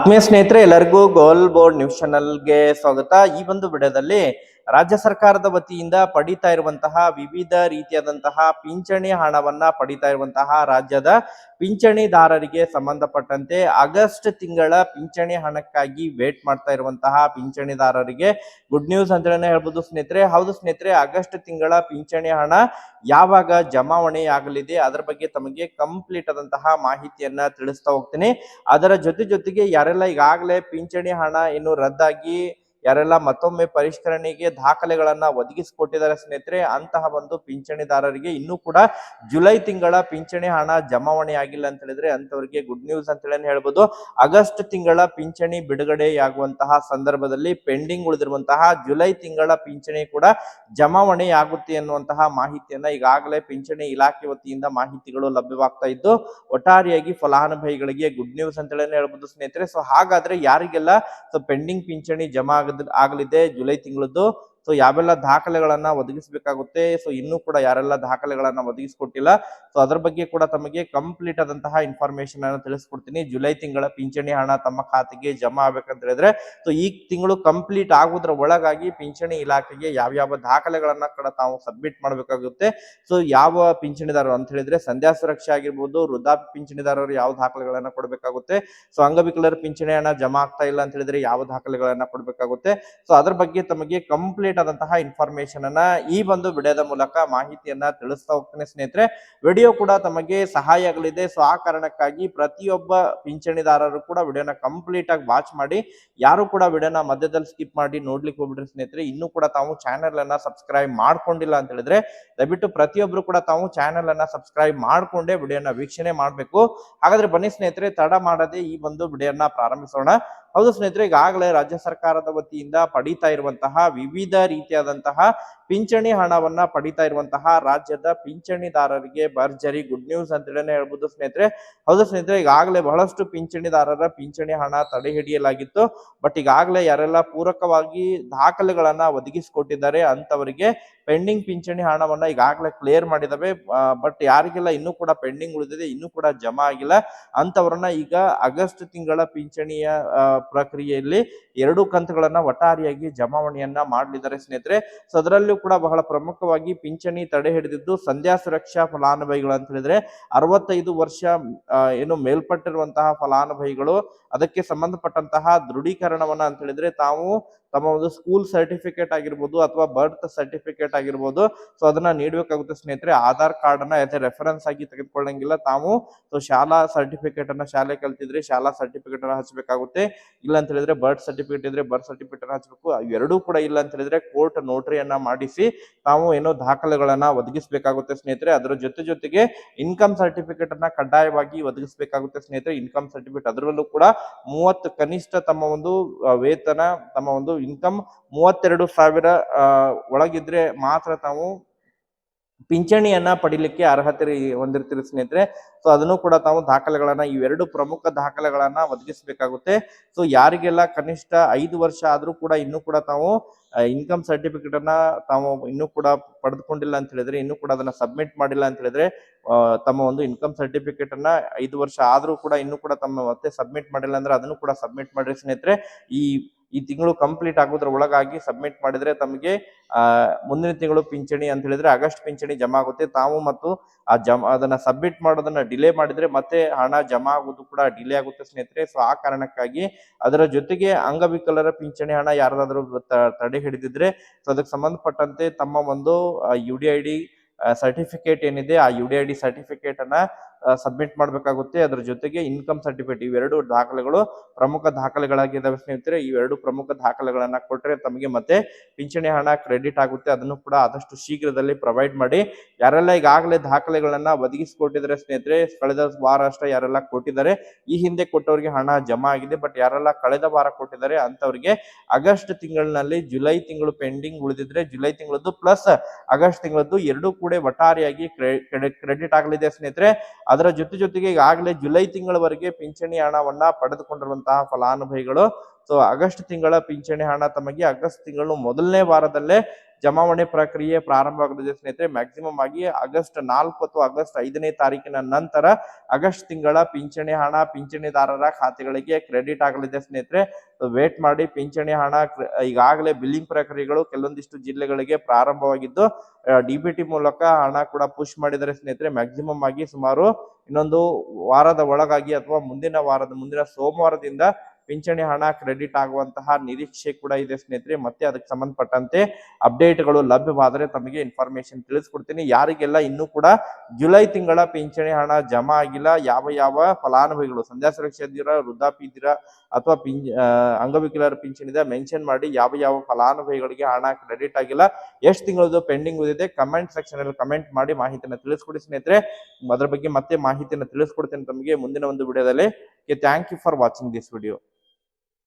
ಆತ್ಮೀಯ ಸ್ನೇಹಿತರೆ, ಎಲ್ಲರಿಗೂ ಗೋಲ್ ಬೋರ್ಡ್ ನ್ಯೂಸ್ ಚಾನಲ್ಗೆ ಸ್ವಾಗತ. ಈ ಒಂದು ವಿಡಿಯೋದಲ್ಲಿ ರಾಜ್ಯ ಸರ್ಕಾರದ ವತಿಯಿಂದ ಪಡಿತಾ ಇರುವಂತಹ ವಿವಿಧ ರೀತಿಯಾದಂತಹ ಪಿಂಚಣಿ ಹಣವನ್ನ ಪಡಿತಾ ಇರುವಂತಹ ರಾಜ್ಯದ ಪಿಂಚಣಿದಾರರಿಗೆ ಸಂಬಂಧಪಟ್ಟಂತೆ ಆಗಸ್ಟ್ ತಿಂಗಳ ಪಿಂಚಣಿ ಹಣಕ್ಕಾಗಿ ವೇಟ್ ಮಾಡ್ತಾ ಇರುವಂತಹ ಪಿಂಚಣಿದಾರರಿಗೆ ಗುಡ್ ನ್ಯೂಸ್ ಅಂತಲೇ ಹೇಳ್ಬೋದು ಸ್ನೇಹಿತರೆ. ಹೌದು ಸ್ನೇಹಿತರೆ, ಆಗಸ್ಟ್ ತಿಂಗಳ ಪಿಂಚಣಿ ಹಣ ಯಾವಾಗ ಜಮಾವಣೆ ಆಗಲಿದೆ ಅದರ ಬಗ್ಗೆ ತಮಗೆ ಕಂಪ್ಲೀಟ್ ಆದಂತಹ ಮಾಹಿತಿಯನ್ನ ತಿಳಿಸ್ತಾ ಹೋಗ್ತೀನಿ. ಅದರ ಜೊತೆಗೆ ಯಾರೆಲ್ಲ ಈಗಾಗಲೇ ಪಿಂಚಣಿ ಹಣ ಇನ್ನು ರದ್ದಾಗಿ ಯಾರೆಲ್ಲ ಮತ್ತೊಮ್ಮೆ ಪರಿಷ್ಕರಣೆಗೆ ದಾಖಲೆಗಳನ್ನ ಒದಗಿಸಿಕೊಟ್ಟಿದ್ದಾರೆ ಸ್ನೇಹಿತರೆ, ಅಂತಹ ಒಂದು ಪಿಂಚಣಿದಾರರಿಗೆ ಇನ್ನೂ ಕೂಡ ಜುಲೈ ತಿಂಗಳ ಪಿಂಚಣಿ ಹಣ ಜಮಾವಣೆ ಆಗಿಲ್ಲ ಅಂತ ಹೇಳಿದ್ರೆ ಅಂತವರಿಗೆ ಗುಡ್ ನ್ಯೂಸ್ ಅಂತ ಹೇಳಿ ಹೇಳ್ಬೋದು. ಆಗಸ್ಟ್ ತಿಂಗಳ ಪಿಂಚಣಿ ಬಿಡುಗಡೆಯಾಗುವಂತಹ ಸಂದರ್ಭದಲ್ಲಿ ಪೆಂಡಿಂಗ್ ಉಳಿದಿರುವಂತಹ ಜುಲೈ ತಿಂಗಳ ಪಿಂಚಣಿ ಕೂಡ ಜಮಾವಣೆ ಆಗುತ್ತೆ ಎನ್ನುವಂತಹ ಮಾಹಿತಿಯನ್ನ ಈಗಾಗಲೇ ಪಿಂಚಣಿ ಇಲಾಖೆ ವತಿಯಿಂದ ಮಾಹಿತಿಗಳು ಲಭ್ಯವಾಗ್ತಾ ಇದ್ದು, ಒಟ್ಟಾರೆಯಾಗಿ ಫಲಾನುಭವಿಗಳಿಗೆ ಗುಡ್ ನ್ಯೂಸ್ ಅಂತ ಹೇಳಿ ಹೇಳ್ಬೋದು ಸ್ನೇಹಿತರೆ. ಸೊ ಹಾಗಾದ್ರೆ ಯಾರಿಗೆಲ್ಲ ಪೆಂಡಿಂಗ್ ಪಿಂಚಣಿ ಜಮಾ ಆಗಲಿದೆ ಜುಲೈ ತಿಂಗಳದ್ದು, ಸೊ ಯಾವೆಲ್ಲ ದಾಖಲೆಗಳನ್ನ ಒದಗಿಸಬೇಕಾಗುತ್ತೆ, ಸೊ ಇನ್ನೂ ಕೂಡ ಯಾರೆಲ್ಲ ದಾಖಲೆಗಳನ್ನ ಒದಗಿಸಿಕೊಟ್ಟಿಲ್ಲ, ಸೊ ಅದ್ರ ಬಗ್ಗೆ ಕೂಡ ತಮಗೆ ಕಂಪ್ಲೀಟ್ ಆದಂತಹ ಇನ್ಫಾರ್ಮೇಶನ್ ಅನ್ನು ತಿಳಿಸ್ಕೊಡ್ತೀನಿ. ಜುಲೈ ತಿಂಗಳ ಪಿಂಚಣಿ ಹಣ ತಮ್ಮ ಖಾತೆಗೆ ಜಮಾ ಆಗ್ಬೇಕಂತ ಹೇಳಿದ್ರೆ ಸೊ ಈ ತಿಂಗಳು ಕಂಪ್ಲೀಟ್ ಆಗೋದ್ರ ಒಳಗಾಗಿ ಪಿಂಚಣಿ ಇಲಾಖೆಗೆ ಯಾವ್ಯಾವ ದಾಖಲೆಗಳನ್ನ ಕೂಡ ತಾವು ಸಬ್ಮಿಟ್ ಮಾಡಬೇಕಾಗುತ್ತೆ. ಸೊ ಯಾವ ಪಿಂಚಣಿದಾರರು ಅಂತ ಹೇಳಿದ್ರೆ ಸಂಧ್ಯಾ ಸುರಕ್ಷೆ ಆಗಿರ್ಬೋದು, ವೃದ್ಧಾಪ್ಯ ಪಿಂಚಣಿದಾರರು ಯಾವ ದಾಖಲೆಗಳನ್ನ ಕೊಡಬೇಕಾಗುತ್ತೆ, ಸೊ ಅಂಗವಿಕಲರ ಪಿಂಚಣಿ ಹಣ ಜಮಾ ಆಗ್ತಾ ಇಲ್ಲ ಅಂತ ಹೇಳಿದ್ರೆ ಯಾವ ದಾಖಲೆಗಳನ್ನ ಕೊಡಬೇಕಾಗುತ್ತೆ, ಸೊ ಅದ್ರ ಬಗ್ಗೆ ತಮಗೆ ಕಂಪ್ಲೀಟ್ ಆದಂತಹ ಇನ್ಫಾರ್ಮೇಶನ್ ಅನ್ನ ಈ ಒಂದು ವಿಡಿಯೋದ ಮೂಲಕ ಮಾಹಿತಿಯನ್ನ ತಿಳಿಸ್ತಾ ಹೋಗ್ತೇನೆ ಸ್ನೇಹಿತರೆ. ವಿಡಿಯೋ ಕೂಡ ತಮಗೆ ಸಹಾಯ ಆಗಲಿದೆ. ಸೊ ಆ ಕಾರಣಕ್ಕಾಗಿ ಪ್ರತಿಯೊಬ್ಬ ಪಿಂಚಣಿದಾರರು ಕೂಡ ವಿಡಿಯೋನ ಕಂಪ್ಲೀಟ್ ಆಗಿ ವಾಚ್ ಮಾಡಿ, ಯಾರು ಕೂಡ ವಿಡಿಯೋನ ಮಧ್ಯದಲ್ಲಿ ಸ್ಕಿಪ್ ಮಾಡಿ ನೋಡ್ಲಿಕ್ಕೆ ಹೋಗ್ಬಿಡ್ರಿ ಸ್ನೇಹಿತರೆ. ಇನ್ನೂ ಕೂಡ ತಾವು ಚಾನೆಲ್ ಅನ್ನ ಸಬ್ಸ್ಕ್ರೈಬ್ ಮಾಡ್ಕೊಂಡಿಲ್ಲ ಅಂತ ಹೇಳಿದ್ರೆ ದಯವಿಟ್ಟು ಪ್ರತಿಯೊಬ್ರು ಕೂಡ ತಾವು ಚಾನೆಲ್ ಅನ್ನ ಸಬ್ಸ್ಕ್ರೈಬ್ ಮಾಡ್ಕೊಂಡೆ ವಿಡಿಯೋನ ವೀಕ್ಷಣೆ ಮಾಡ್ಬೇಕು. ಹಾಗಾದ್ರೆ ಬನ್ನಿ ಸ್ನೇಹಿತರೆ, ತಡ ಮಾಡದೆ ಈ ಒಂದು ವಿಡಿಯೋನ ಪ್ರಾರಂಭಿಸೋಣ. ಹೌದು ಸ್ನೇಹಿತರೆ, ಈಗಾಗಲೇ ರಾಜ್ಯ ಸರ್ಕಾರದ ವತಿಯಿಂದ ಪಡಿತಾ ಇರುವಂತಹ ವಿವಿಧ ರೀತಿಯಾದಂತಹ ಪಿಂಚಣಿ ಹಣವನ್ನ ಪಡಿತಾ ಇರುವಂತಹ ರಾಜ್ಯದ ಪಿಂಚಣಿದಾರರಿಗೆ ಭರ್ಜರಿ ಗುಡ್ ನ್ಯೂಸ್ ಅಂತ ಹೇಳಿ ಹೇಳ್ಬೋದು ಸ್ನೇಹಿತರೆ. ಹೌದು ಸ್ನೇಹಿತರೆ, ಈಗಾಗಲೇ ಬಹಳಷ್ಟು ಪಿಂಚಣಿದಾರರ ಪಿಂಚಣಿ ಹಣ ತಡೆ ಹಿಡಿಯಲಾಗಿತ್ತು. ಬಟ್ ಈಗಾಗಲೇ ಯಾರೆಲ್ಲ ಪೂರಕವಾಗಿ ದಾಖಲೆಗಳನ್ನ ಒದಗಿಸಿಕೊಟ್ಟಿದ್ದಾರೆ ಅಂತವರಿಗೆ ಪೆಂಡಿಂಗ್ ಪಿಂಚಣಿ ಹಣವನ್ನ ಈಗಾಗಲೇ ಕ್ಲಿಯರ್ ಮಾಡಿದಾವೆ. ಬಟ್ ಯಾರಿಗೆಲ್ಲ ಇನ್ನೂ ಕೂಡ ಪೆಂಡಿಂಗ್ ಉಳಿದಿದೆ, ಇನ್ನೂ ಕೂಡ ಜಮಾ ಆಗಿಲ್ಲ ಅಂತವರನ್ನ ಈಗ ಆಗಸ್ಟ್ ತಿಂಗಳ ಪಿಂಚಣಿಯ ಪ್ರಕ್ರಿಯೆಯಲ್ಲಿ 2 ಕಂತುಗಳನ್ನ ಒಟ್ಟಾರೆಯಾಗಿ ಜಮಾವಣೆಯನ್ನ ಮಾಡಲಿದ್ದಾರೆ ಸ್ನೇಹಿತರೆ. ಸೊ ಅದರಲ್ಲೂ ಕೂಡ ಬಹಳ ಪ್ರಮುಖವಾಗಿ ಪಿಂಚಣಿ ತಡೆ ಹಿಡಿದಿದ್ದು ಸಂಧ್ಯಾ ಸುರಕ್ಷಾ ಫಲಾನುಭವಿಗಳು ಅಂತ ಹೇಳಿದ್ರೆ 65 ವರ್ಷ ಏನು ಮೇಲ್ಪಟ್ಟಿರುವಂತಹ ಫಲಾನುಭವಿಗಳು ಅದಕ್ಕೆ ಸಂಬಂಧಪಟ್ಟಂತಹ ದೃಢೀಕರಣವನ್ನ ಅಂತ ಹೇಳಿದ್ರೆ ತಾವು ತಮ್ಮ ಒಂದು ಸ್ಕೂಲ್ ಸರ್ಟಿಫಿಕೇಟ್ ಆಗಿರ್ಬೋದು ಅಥವಾ ಬರ್ತ್ ಸರ್ಟಿಫಿಕೇಟ್ ಆಗಿರ್ಬೋದು, ಸೊ ಅದನ್ನ ನೀಡಬೇಕಾಗುತ್ತೆ ಸ್ನೇಹಿತರೆ. ಆಧಾರ್ ಕಾರ್ಡ್ ಅನ್ನ ಆಸ್ ಎ ರೆಫರೆನ್ಸ್ ಆಗಿ ತೆಗೆದುಕೊಳ್ಳಂಗಿಲ್ಲ ತಾವು. ಸೊ ಶಾಲಾ ಸರ್ಟಿಫಿಕೇಟ್ ಅನ್ನ ಶಾಲೆ ಕಲ್ತಿದ್ರೆ ಶಾಲಾ ಸರ್ಟಿಫಿಕೇಟ್ ಅನ್ನ ಹಚ್ಚಬೇಕಾಗುತ್ತೆ. ಇಲ್ಲ ಅಂತ ಹೇಳಿದ್ರೆ ಬರ್ತ್ ಸರ್ಟಿಫಿಕೇಟ್ ಇದ್ರೆ ಬರ್ತ್ ಸರ್ಟಿಫಿಕೇಟ್ ಅನ್ನ ಹಚ್ಚಬೇಕು. ಇವೆರಡೂ ಕೂಡ ಇಲ್ಲ ಅಂತ ಹೇಳಿದ್ರೆ ಕೋರ್ಟ್ ನೋಟರಿಯನ್ನ ಮಾಡಿಸಿ ತಾವು ಏನೋ ದಾಖಲೆಗಳನ್ನ ಒದಗಿಸಬೇಕಾಗುತ್ತೆ ಸ್ನೇಹಿತರೆ. ಅದರ ಜೊತೆಗೆ ಇನ್ಕಮ್ ಸರ್ಟಿಫಿಕೇಟ್ ಅನ್ನ ಕಡ್ಡಾಯವಾಗಿ ಒದಗಿಸಬೇಕಾಗುತ್ತೆ ಸ್ನೇಹಿತರೆ. ಇನ್ಕಮ್ ಸರ್ಟಿಫಿಕೇಟ್ ಅದರಲ್ಲೂ ಕೂಡ 30 ಕನಿಷ್ಠ ತಮ್ಮ ಒಂದು ವೇತನ, ತಮ್ಮ ಒಂದು ಇನ್ಕಮ್ 32,000 ಒಳಗಿದ್ರೆ ಮಾತ್ರ ತಾವು ಪಿಂಚಣಿಯನ್ನ ಪಡಿಲಿಕ್ಕೆ ಅರ್ಹತೆ ಹೊಂದಿರ್ತೀರಿ ಸ್ನೇಹಿತರೆ. ಸೊ ಅದನ್ನು ಕೂಡ ತಾವು ದಾಖಲೆಗಳನ್ನ ಇವೆರಡು ಪ್ರಮುಖ ದಾಖಲೆಗಳನ್ನ ಒದಗಿಸಬೇಕಾಗುತ್ತೆ. ಸೊ ಯಾರಿಗೆಲ್ಲ ಕನಿಷ್ಠ 5 ವರ್ಷ ಆದ್ರೂ ಕೂಡ ಇನ್ನೂ ಕೂಡ ತಾವು ಇನ್ಕಮ್ ಸರ್ಟಿಫಿಕೇಟ್ ಅನ್ನ ತಾವು ಇನ್ನೂ ಕೂಡ ಪಡೆದುಕೊಂಡಿಲ್ಲ ಅಂತ ಹೇಳಿದ್ರೆ, ಇನ್ನೂ ಕೂಡ ಅದನ್ನ ಸಬ್ಮಿಟ್ ಮಾಡಿಲ್ಲ ಅಂತ ಹೇಳಿದ್ರೆ, ತಮ್ಮ ಒಂದು ಇನ್ಕಮ್ ಸರ್ಟಿಫಿಕೇಟ್ ಅನ್ನ 5 ವರ್ಷ ಆದ್ರೂ ಕೂಡ ಇನ್ನೂ ಕೂಡ ತಮ್ಮ ಮತ್ತೆ ಸಬ್ಮಿಟ್ ಮಾಡಿಲ್ಲ ಅಂದ್ರೆ ಅದನ್ನು ಕೂಡ ಸಬ್ಮಿಟ್ ಮಾಡ್ರಿ ಸ್ನೇಹಿತರೆ. ಈ ತಿಂಗಳು ಕಂಪ್ಲೀಟ್ ಆಗೋದ್ರ ಒಳಗಾಗಿ ಸಬ್ಮಿಟ್ ಮಾಡಿದ್ರೆ ತಮಗೆ ಮುಂದಿನ ತಿಂಗಳು ಪಿಂಚಣಿ ಅಂತ ಹೇಳಿದ್ರೆ ಆಗಸ್ಟ್ ಪಿಂಚಣಿ ಜಮಾ ಆಗುತ್ತೆ. ತಾವು ಮತ್ತು ಅದನ್ನ ಸಬ್ಮಿಟ್ ಮಾಡೋದನ್ನ ಡಿಲೇ ಮಾಡಿದ್ರೆ ಮತ್ತೆ ಹಣ ಜಮಾ ಆಗೋದು ಕೂಡ ಡಿಲೇ ಆಗುತ್ತೆ ಸ್ನೇಹಿತರೆ. ಸೊ ಆ ಕಾರಣಕ್ಕಾಗಿ ಅದರ ಜೊತೆಗೆ ಅಂಗವಿಕಲರ ಪಿಂಚಣಿ ಹಣ ಯಾರಾದ್ರೂ ತಡೆ ಹಿಡಿದಿದ್ರೆ ಸೊ ಅದಕ್ಕೆ ಸಂಬಂಧಪಟ್ಟಂತೆ ತಮ್ಮ ಒಂದು UDID ಸರ್ಟಿಫಿಕೇಟ್ ಏನಿದೆ ಆ UDID ಸರ್ಟಿಫಿಕೇಟ್ ಅನ್ನ ಸಬ್ಮಿಟ್ ಮಾಡಬೇಕಾಗುತ್ತೆ. ಅದರ ಜೊತೆಗೆ ಇನ್ಕಮ್ ಸರ್ಟಿಫಿಕೇಟ್ ಇವೆರಡು ದಾಖಲೆಗಳು ಪ್ರಮುಖ ದಾಖಲೆಗಳಾಗಿದ್ದಾವೆ ಸ್ನೇಹಿತರೆ. ಇವೆರಡು ಪ್ರಮುಖ ದಾಖಲೆಗಳನ್ನ ಕೊಟ್ಟರೆ ತಮಗೆ ಮತ್ತೆ ಪಿಂಚಣಿ ಹಣ ಕ್ರೆಡಿಟ್ ಆಗುತ್ತೆ. ಅದನ್ನು ಕೂಡ ಆದಷ್ಟು ಶೀಘ್ರದಲ್ಲಿ ಪ್ರೊವೈಡ್ ಮಾಡಿ. ಯಾರೆಲ್ಲ ಈಗಾಗಲೇ ದಾಖಲೆಗಳನ್ನ ಒದಗಿಸಿಕೊಟ್ಟಿದ್ದಾರೆ ಸ್ನೇಹಿತರೆ, ಕಳೆದ ವಾರ ಅಷ್ಟೇ ಯಾರೆಲ್ಲ ಕೊಟ್ಟಿದ್ದಾರೆ, ಈ ಹಿಂದೆ ಕೊಟ್ಟವರಿಗೆ ಹಣ ಜಮಾ ಆಗಿದೆ. ಬಟ್ ಯಾರೆಲ್ಲ ಕಳೆದ ವಾರ ಕೊಟ್ಟಿದ್ದಾರೆ ಅಂತವರಿಗೆ ಆಗಸ್ಟ್ ತಿಂಗಳಿನಲ್ಲಿ ಜುಲೈ ತಿಂಗಳು ಪೆಂಡಿಂಗ್ ಉಳಿದಿದ್ರೆ ಜುಲೈ ತಿಂಗಳದ್ದು ಪ್ಲಸ್ ಆಗಸ್ಟ್ ತಿಂಗಳದ್ದು ಎರಡೂ ಕೂಡ ಒಟ್ಟಾರೆಯಾಗಿ ಕ್ರೆಡಿಟ್ ಆಗಲಿದೆ ಸ್ನೇಹಿತರೆ. ಅದರ ಜೊತೆಗೆ ಈಗಾಗಲೇ ಜುಲೈ ತಿಂಗಳವರೆಗೆ ಪಿಂಚಣಿ ಹಣವನ್ನ ಪಡೆದುಕೊಂಡಿರುವಂತಹ ಫಲಾನುಭವಿಗಳು ಸೊ ಆಗಸ್ಟ್ ತಿಂಗಳ ಪಿಂಚಣಿ ಹಣ ತಮಗೆ ಆಗಸ್ಟ್ ತಿಂಗಳು ಮೊದಲನೇ ವಾರದಲ್ಲೇ ಜಮಾವಣೆ ಪ್ರಕ್ರಿಯೆ ಪ್ರಾರಂಭ ಆಗಲಿದೆ ಸ್ನೇಹಿತರೆ. ಮ್ಯಾಕ್ಸಿಮಮ್ ಆಗಿ ಆಗಸ್ಟ್ 4 ಅಥವಾ ಆಗಸ್ಟ್ 5ನೇ ತಾರೀಕಿನ ನಂತರ ಆಗಸ್ಟ್ ತಿಂಗಳ ಪಿಂಚಣಿ ಹಣ ಪಿಂಚಣಿದಾರರ ಖಾತೆಗಳಿಗೆ ಕ್ರೆಡಿಟ್ ಆಗಲಿದೆ ಸ್ನೇಹಿತರೆ. ವೇಟ್ ಮಾಡಿ. ಪಿಂಚಣಿ ಹಣ ಈಗಾಗಲೇ ಬಿಲ್ಲಿಂಗ್ ಪ್ರಕ್ರಿಯೆಗಳು ಕೆಲವೊಂದಿಷ್ಟು ಜಿಲ್ಲೆಗಳಿಗೆ ಪ್ರಾರಂಭವಾಗಿದ್ದು ಡಿಬಿಟಿ ಮೂಲಕ ಹಣ ಕೂಡ ಪುಷ್ ಮಾಡಿದರೆ ಸ್ನೇಹಿತರೆ. ಮ್ಯಾಕ್ಸಿಮಮ್ ಆಗಿ ಸುಮಾರು ಇನ್ನೊಂದು ವಾರದ ಒಳಗಾಗಿ ಅಥವಾ ಮುಂದಿನ ಸೋಮವಾರದಿಂದ ಪಿಂಚಣಿ ಹಣ ಕ್ರೆಡಿಟ್ ಆಗುವಂತಹ ನಿರೀಕ್ಷೆ ಕೂಡ ಇದೆ ಸ್ನೇಹಿತರೆ. ಮತ್ತೆ ಅದಕ್ಕೆ ಸಂಬಂಧಪಟ್ಟಂತೆ ಅಪ್ಡೇಟ್ಗಳು ಲಭ್ಯವಾದರೆ ತಮಗೆ ಇನ್ಫಾರ್ಮೇಶನ್ ತಿಳಿಸ್ಕೊಡ್ತೀನಿ. ಯಾರಿಗೆಲ್ಲ ಇನ್ನೂ ಕೂಡ ಜುಲೈ ತಿಂಗಳ ಪಿಂಚಣಿ ಹಣ ಜಮಾ ಆಗಿಲ್ಲ, ಯಾವ ಫಲಾನುಭವಿಗಳು ಸಂಧ್ಯಾ ಸುರಕ್ಷಾ ಇದ್ದೀರಾ, ವೃದ್ಧಾಪ್ಯ ಇದ್ದೀರಾ ಅಥವಾ ಅಂಗವಿಕಲರ ಪಿಂಚಣಿ ಇದೆ ಮೆನ್ಷನ್ ಮಾಡಿ ಯಾವ ಫಲಾನುಭವಿಗಳಿಗೆ ಹಣ ಕ್ರೆಡಿಟ್ ಆಗಿಲ್ಲ, ಎಷ್ಟು ತಿಂಗಳದ್ದು ಪೆಂಡಿಂಗ್ ಉಳಿದಿದೆ ಕಮೆಂಟ್ ಸೆಕ್ಷನ್ ಅಲ್ಲಿ ಕಮೆಂಟ್ ಮಾಡಿ ಮಾಹಿತಿಯನ್ನು ತಿಳಿಸ್ಕೊಡಿ ಸ್ನೇಹಿತರೆ. ಅದರ ಬಗ್ಗೆ ಮತ್ತೆ ಮಾಹಿತಿಯನ್ನು ತಿಳಿಸ್ಕೊಡ್ತೇನೆ ತಮಗೆ ಮುಂದಿನ ಒಂದು ವಿಡಿಯೋದಲ್ಲಿ. Thank you for watching this video.